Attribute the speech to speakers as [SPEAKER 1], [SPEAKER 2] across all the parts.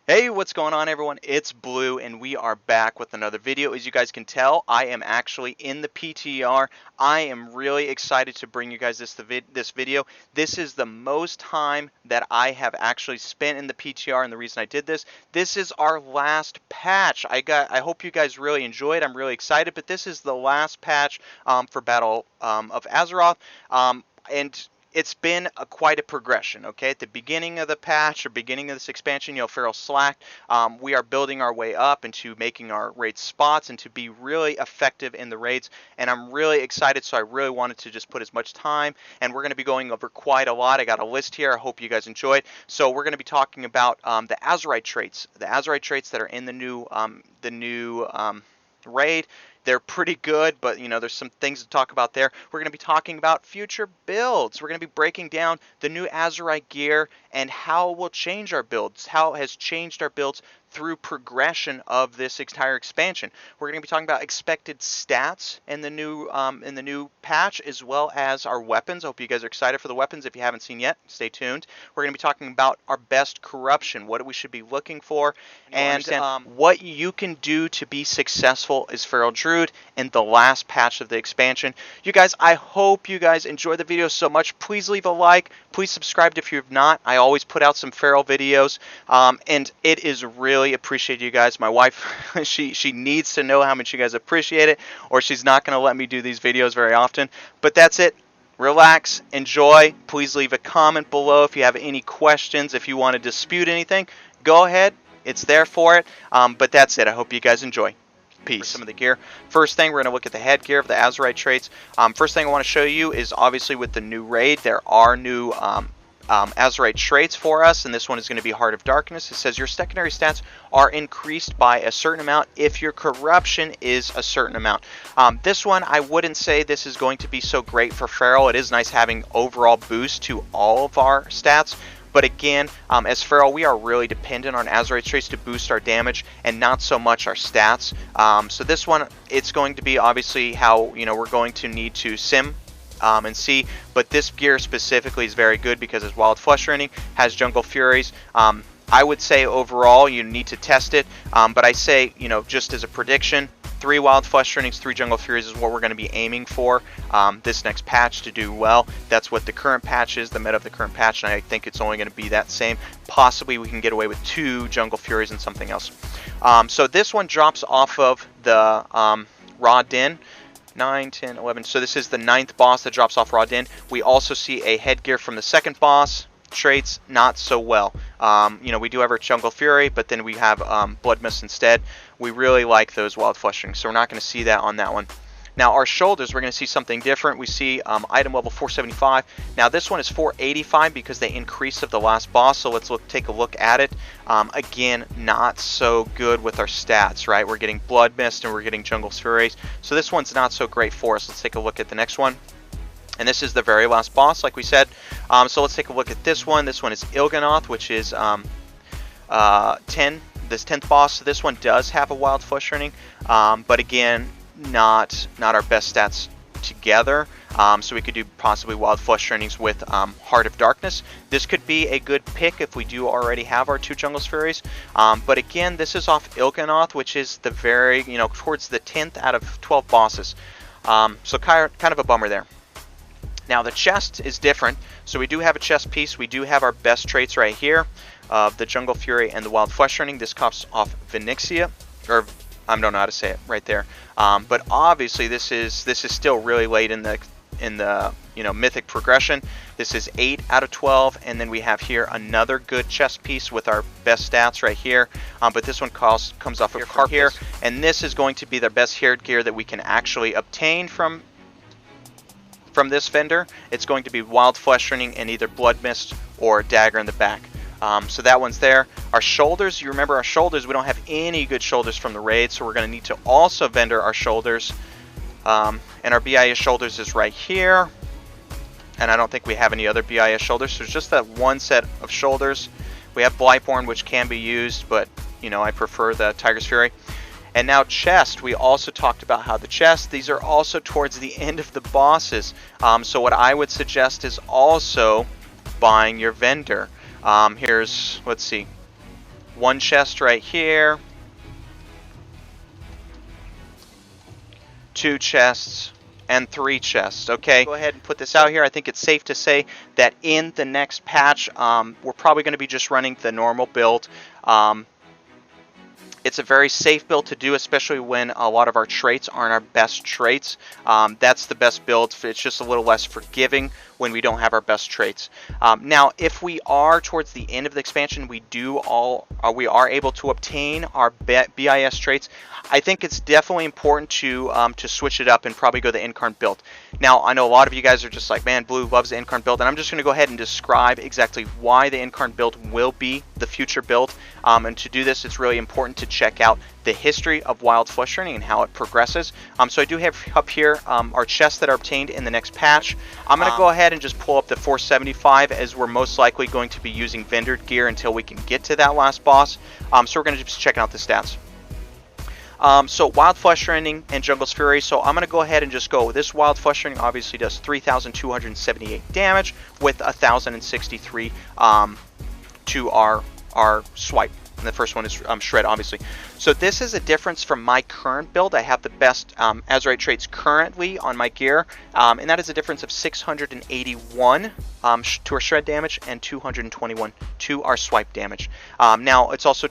[SPEAKER 1] Hey, what's going on everyone? It's Blue and we are back with another video. As you guys can tell, I am actually in the PTR. I am really excited to bring you guys this video. This is the most time that I have actually spent in the PTR, and the reason I did this is our last patch. I hope you guys really enjoyed. I'm really excited, but this is the last patch for Battle of Azeroth. And it's been quite a progression, okay? At the beginning of the patch or beginning of this expansion, Feral slacked. We are building our way up into making our raid spots and to be really effective in the raids. And I'm really excited, so I really wanted to just put as much time. And we're going to be going over quite a lot. I got a list here. I hope you guys enjoyed. So we're going to be talking about the Azerite traits. The Azerite traits that are in the new raid. They're pretty good, but there's some things to talk about there. We're going to be talking about future builds. We're going to be breaking down the new Azerite gear and how it will change our builds, how it has changed our builds through progression of this entire expansion. We're going to be talking about expected stats in the new patch, as well as our weapons. I hope you guys are excited for the weapons. If you haven't seen yet, stay tuned. We're going to be talking about our best corruption, what we should be looking for, and what you can do to be successful as Feral Druid in the last patch of the expansion. You guys, I hope you guys enjoy the video so much. Please leave a like. Please subscribe if you have not. I always put out some Feral videos, and it is really appreciated, you guys. My wife, she needs to know how much you guys appreciate it, or she's not going to let me do these videos very often. But that's it. Relax, enjoy. Please leave a comment below if you have any questions. If you want to dispute anything, go ahead. It's there for it. But that's it. I hope you guys enjoy. Peace. For some of the gear. First thing, we're going to look at the headgear of the Azerite traits. First thing I want to show you is obviously with the new raid, there are new Azerite traits for us, and this one is going to be Heart of Darkness. It says your secondary stats are increased by a certain amount if your corruption is a certain amount. This one, I wouldn't say this is going to be so great for Feral. It is nice having overall boost to all of our stats. But again, as Feral, we are really dependent on Azerite traits to boost our damage and not so much our stats. So this one, it's going to be obviously how we're going to need to sim and see, but this gear specifically is very good because it's Wild Flesh Rending, has Jungle Furies. I would say overall you need to test it, but I say just as a prediction, 3 Wild Flesh Rendings, 3 Jungle Furies is what we're going to be aiming for this next patch to do well. That's what the current patch is, the meta of the current patch, and I think it's only going to be that same. Possibly we can get away with 2 Jungle Furies and something else. So this one drops off of the Raw Den. 9, 10, 11. So this is the 9th boss that drops off Raw Den. We also see a headgear from the 2nd boss. Traits, not so well. We do have our Jungle Fury, but then we have Blood Mist instead. We really like those Wild Flesh Rings, so we're not going to see that on that one. Now our shoulders, we're going to see something different. We see item level 475. Now this one is 485 because they increased of the last boss, so let's take a look at it. Again, not so good with our stats, right? We're getting Blood Mist and we're getting Jungle Furies, so this one's not so great for us. Let's take a look at the next one. And this is the very last boss, like we said. So let's take a look at this one. This one is Il'gynoth, which is 10. This 10th boss. So this one does have a Wild Flesh Rending, but again, not our best stats together. So we could do possibly Wild Flesh Rendings with Heart of Darkness. This could be a good pick if we do already have our 2 Jungle Furies. But again, this is off Il'gynoth, which is the very, towards the 10th out of 12 bosses. So kind of a bummer there. Now the chest is different, so we do have a chest piece. We do have our best traits right here, the Jungle Fury and the Wild Flesh Rending. This comes off Vonyxia, or I don't know how to say it right there. But obviously this is still really late in the mythic progression. This is 8 out of 12, and then we have here another good chest piece with our best stats right here. But this one comes off of Carpus, and this is going to be the best headgear that we can actually obtain from this vendor. It's going to be Wild Flesh Rending and either Blood Mist or Dagger in the back. So that one's there. Our shoulders, you remember our shoulders, we don't have any good shoulders from the raid, so we're going to need to also vendor our shoulders. And our BIS shoulders is right here. And I don't think we have any other BIS shoulders, so it's just that one set of shoulders. We have Blightborn, which can be used, but I prefer the Tiger's Fury. And now chest, we also talked about how the chest, these are also towards the end of the bosses. So what I would suggest is also buying your vendor. Let's see. 1 chest right here, 2 chests, and 3 chests. Okay, go ahead and put this out here. I think it's safe to say that in the next patch, we're probably going to be just running the normal build. It's a very safe build to do, especially when a lot of our traits aren't our best traits. That's the best build. It's just a little less forgiving when we don't have our best traits. Now, if we are towards the end of the expansion, we are able to obtain our BIS traits. I think it's definitely important to switch it up and probably go the Incarn build. Now, I know a lot of you guys are just like, man, Blue loves the Incarn build, and I'm just going to go ahead and describe exactly why the Incarn build will be the future build. And to do this, it's really important to check out the history of Wild Flesh Rending and how it progresses. So I do have up here our chests that are obtained in the next patch. I'm going to go ahead and just pull up the 475, as we're most likely going to be using vendor gear until we can get to that last boss. So we're going to just check out the stats. So Wild Flesh Rending and Jungle's Fury. So I'm going to go ahead and just go. This Wild Flesh Rending obviously does 3,278 damage with 1,063 to our swipe. And the first one is Shred, obviously. So this is a difference from my current build. I have the best Azerite traits currently on my gear, and that is a difference of 681 to our Shred damage and 221 to our swipe damage. Now, it's also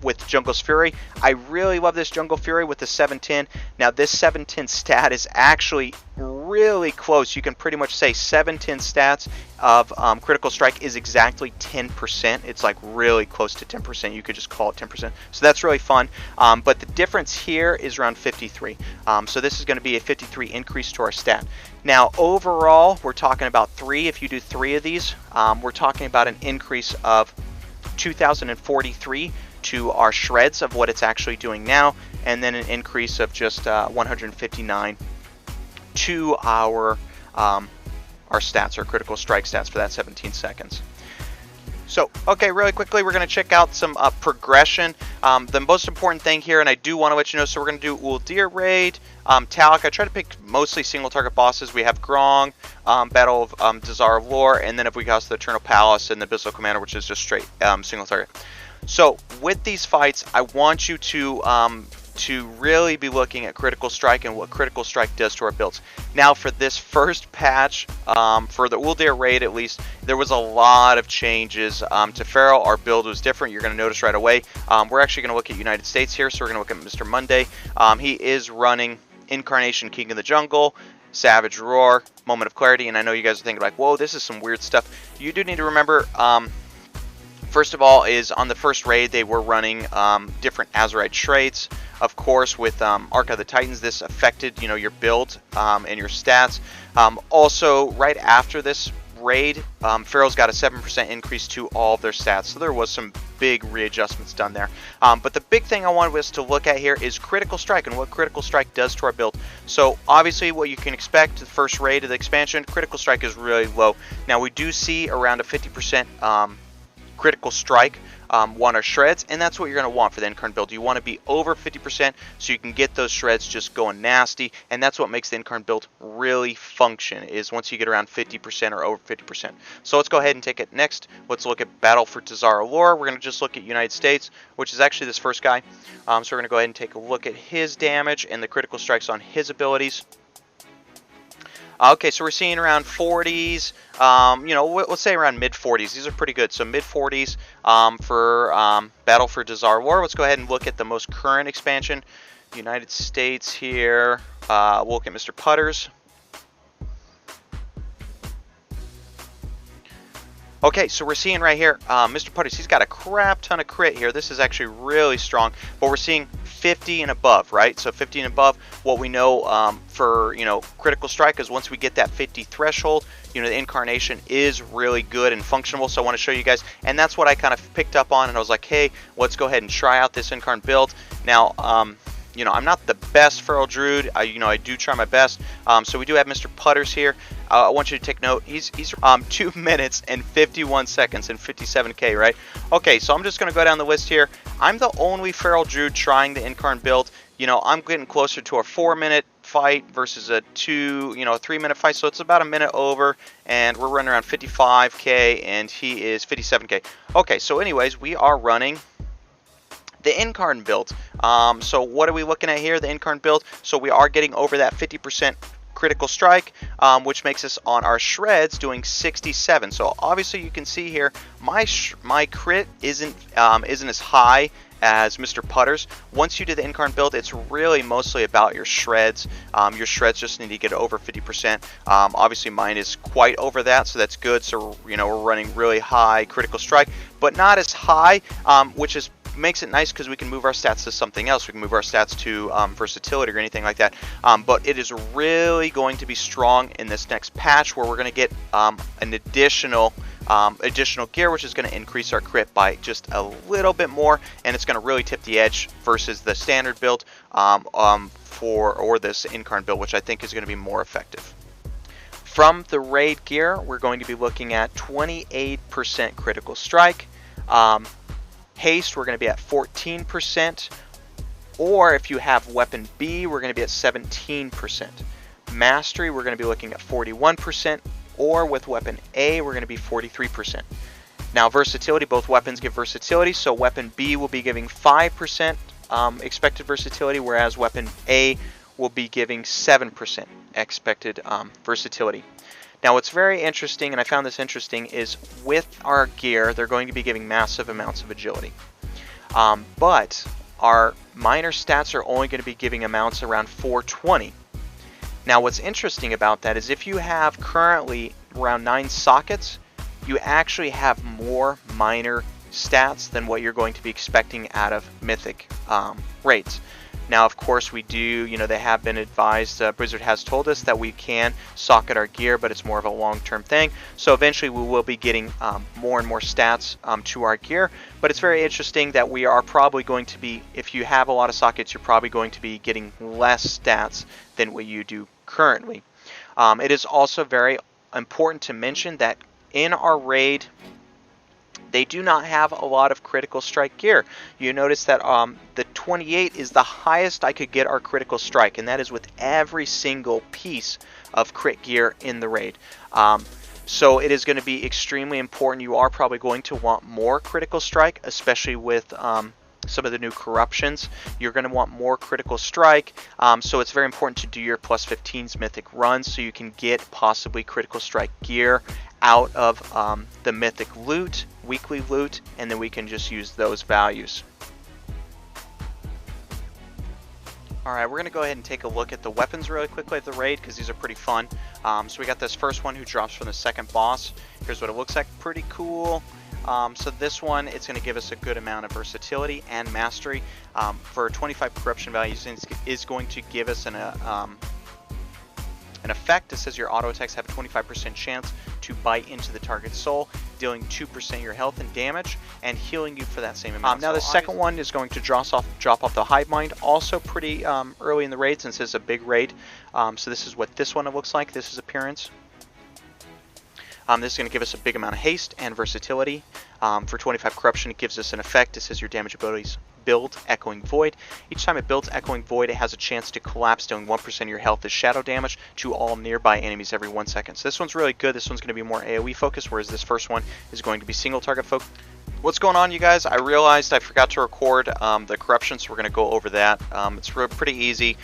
[SPEAKER 1] with Jungle's Fury. I really love this Jungle Fury with the 710. Now, this 710 stat is actually really close. You can pretty much say 710 stats of Critical Strike is exactly 10%. It's like really close to 10%. You could just call it 10%. So that's really fun. But the difference here is around 53. So this is going to be a 53 increase to our stat. Now, overall, we're talking about 3. If you do 3 of these, we're talking about an increase of 2,043 to our shreds of what it's actually doing now, and then an increase of just 159 to our stats, our critical strike stats for that 17 seconds. So, okay, really quickly, we're going to check out some progression. The most important thing here, and I do want to let you know, so we're going to do Uldir Raid, Talic. I try to pick mostly single target bosses. We have Grong, Battle of Desire of Lore, and then if we go to the Eternal Palace and the Abyssal Commander, which is just straight single target. So, with these fights, I want you to really be looking at Critical Strike and what Critical Strike does to our builds. Now, for this first patch, for the Uldir Raid at least, there was a lot of changes to Feral. Our build was different. You're going to notice right away. We're actually going to look at United States here, so we're going to look at Mr. Monday. He is running Incarnation King of the Jungle, Savage Roar, Moment of Clarity, and I know you guys are thinking like, whoa, this is some weird stuff. You do need to remember, first of all, is on the first raid, they were running different Azerite traits. Of course, with Arc of the Titans, this affected, your build and your stats. Also, right after this raid, Feral's got a 7% increase to all of their stats. So there was some big readjustments done there. But the big thing I wanted us to look at here is Critical Strike and what Critical Strike does to our build. So obviously what you can expect, the first raid of the expansion, Critical Strike is really low. Now we do see around a 50% Critical Strike on our shreds, and that's what you're going to want for the Incarn build. You want to be over 50% so you can get those shreds just going nasty, and that's what makes the Incarn build really function, is once you get around 50% or over 50%. So let's go ahead and take it next. Let's look at Battle for Desire Lore. We're going to just look at United States, which is actually this first guy. So we're going to go ahead and take a look at his damage and the critical strikes on his abilities. Okay, so we're seeing around 40s, let's say around mid-40s. These are pretty good. So mid-40s for Battle for Desire War. Let's go ahead and look at the most current expansion. United States here. We'll look at Mr. Putters. Okay, so we're seeing right here, Mr. Putters, he's got a crap ton of crit here. This is actually really strong, but we're seeing 50 and above, right? So 50 and above, what we know for, Critical Strike is once we get that 50 threshold, the Incarnation is really good and functional. So I want to show you guys, and that's what I kind of picked up on, and I was like, hey, let's go ahead and try out this Incarn build. Now, I'm not the best Feral Druid. I do try my best. So we do have Mr. Putters here. I want you to take note. He's 2 minutes and 51 seconds and 57k, right? Okay, so I'm just gonna go down the list here. I'm the only Feral Druid trying the Incarn build. You know, I'm getting closer to a 4-minute fight versus a 3-minute fight, so it's about a minute over, and we're running around 55k, and he is 57k. Okay, so anyways, we are running the Incarn build. So what are we looking at here? The Incarn build. So we are getting over that 50% critical strike, which makes us on our shreds doing 67. So obviously you can see here my crit isn't as high as Mr. Putter's. Once you do the Incarn build, it's really mostly about your shreds. Your shreds just need to get over 50%. Obviously mine is quite over that, so that's good. So you know, we're running really high critical strike, but not as high, which makes it nice because we can move our stats to something else. We can move our stats to versatility or anything like that. But it is really going to be strong in this next patch, where we're going to get an additional gear, which is going to increase our crit by just a little bit more, and it's going to really tip the edge versus the standard build or this Incarn build, which I think is going to be more effective. From the raid gear, we're going to be looking at 28% critical strike. Haste, we're going to be at 14%, or if you have weapon B, we're going to be at 17%. Mastery, we're going to be looking at 41%, or with weapon A, we're going to be 43%. Now versatility, both weapons give versatility, so weapon B will be giving 5% expected versatility, whereas weapon A will be giving 7% expected versatility. Now what's very interesting, and I found this interesting, is with our gear, they're going to be giving massive amounts of agility. But our minor stats are only going to be giving amounts around 420. Now what's interesting about that is if you have currently around 9 sockets, you actually have more minor stats than what you're going to be expecting out of Mythic raids. Now, of course, we do, they have been advised, Blizzard has told us that we can socket our gear, but it's more of a long-term thing. So eventually we will be getting more and more stats to our gear. But it's very interesting that we are probably going to be, if you have a lot of sockets, you're probably going to be getting less stats than what you do currently. It is also very important to mention that in our raid, they do not have a lot of critical strike gear. You notice that the 28 is the highest I could get our critical strike, and that is with every single piece of crit gear in the raid. So it is going to be extremely important. You are probably going to want more critical strike, especially with some of the new corruptions. You're going to want more critical strike, so it's very important to do your plus 15s mythic runs so you can get possibly critical strike gear out of the mythic loot, weekly loot, and then we can just use those values. Alright, we're going to go ahead and take a look at the weapons really quickly at the raid because these are pretty fun. So we got this first one who drops from the second boss. Here's what it looks like. Pretty cool. So this one, it's going to give us a good amount of versatility and mastery. For 25 corruption values, is going to give us an effect that says your auto attacks have a 25% chance to bite into the target's soul, dealing 2% of your health and damage, and healing you for that same amount. Now the second one is going to drop off the Hive Mind, also pretty early in the raid since it's a big raid. So this is what this one looks like, this is appearance. This is going to give us a big amount of haste and versatility. For 25 corruption, it gives us an effect. It says your damage abilities build Echoing Void. Each time it builds Echoing Void, it has a chance to collapse, dealing 1% of your health as shadow damage to all nearby enemies every 1 second. So this one's really good. This one's going to be more AoE focused, whereas this first one is going to be single target focused. What's going on, you guys? I realized I forgot to record the corruption, so we're going to go over that. It's pretty easy.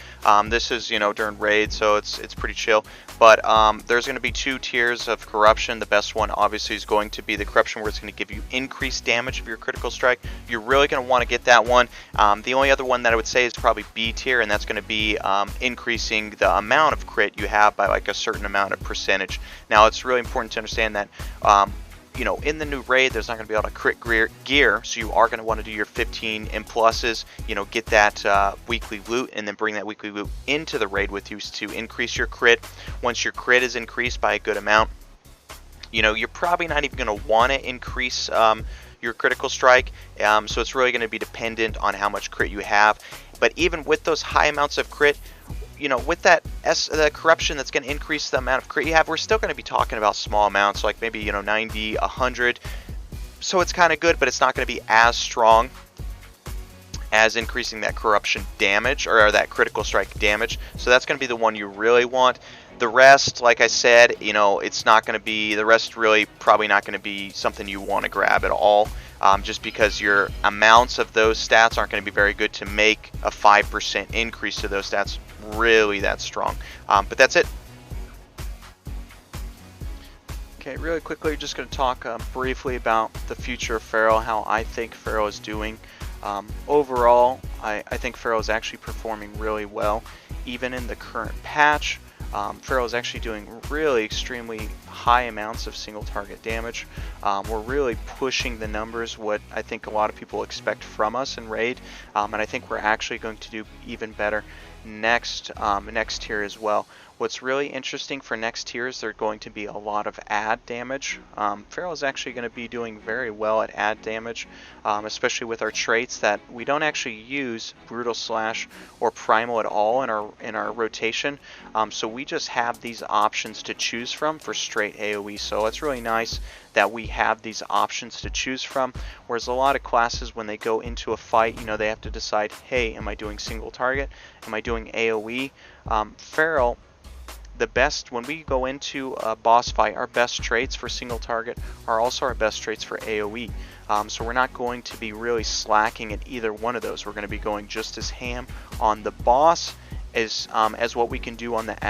[SPEAKER 1] This is, during raid, so it's pretty chill. But there's going to be 2 tiers of corruption. The best one, obviously, is going to be the corruption where it's going to give you increased damage of your critical strike. You're really going to want to get that one. The only other one that I would say is probably B tier, and that's going to be increasing the amount of crit you have by like a certain amount of percentage. Now, it's really important to understand that in the new raid, there's not going to be able to crit gear, so you are going to want to do your 15 M pluses, get that weekly loot, and then bring that weekly loot into the raid with you to increase your crit. Once your crit is increased by a good amount, you're probably not even going to want to increase your critical strike, so it's really going to be dependent on how much crit you have. But even with those high amounts of crit, you know, with that the corruption that's going to increase the amount of crit you have, we're still going to be talking about small amounts, like maybe, you know, 90, 100. So it's kind of good, but it's not going to be as strong as increasing that corruption damage, or that critical strike damage. So that's going to be the one you really want. The rest, like I said, you know, it's not going to be, the rest really probably not going to be something you want to grab at all, just because your amounts of those stats aren't going to be very good to make a 5% increase to those stats really that strong. But that's it. Okay, really quickly, just going to talk briefly about the future of Pharaoh, how I think Pharaoh is doing. Overall, I think Pharaoh is actually performing really well, even in the current patch. Pharaoh is actually doing really extremely high amounts of single target damage. We're really pushing the numbers, what I think a lot of people expect from us in Raid, and I think we're actually going to do even better next tier as well. What's really interesting for next tier is there's going to be a lot of add damage. Pharaoh is actually going to be doing very well at add damage, especially with our traits that we don't actually use Brutal Slash or Primal at all in our rotation. So we just have these options to choose from for straight AoE. So it's really nice that we have these options to choose from, whereas a lot of classes, when they go into a fight, you know, they have to decide, hey, am I doing single target? Am I doing AoE? Pharaoh, the best, when we go into a boss fight, our best traits for single target are also our best traits for AoE. So we're not going to be really slacking at either one of those. We're going to be going just as ham on the boss as what we can do on the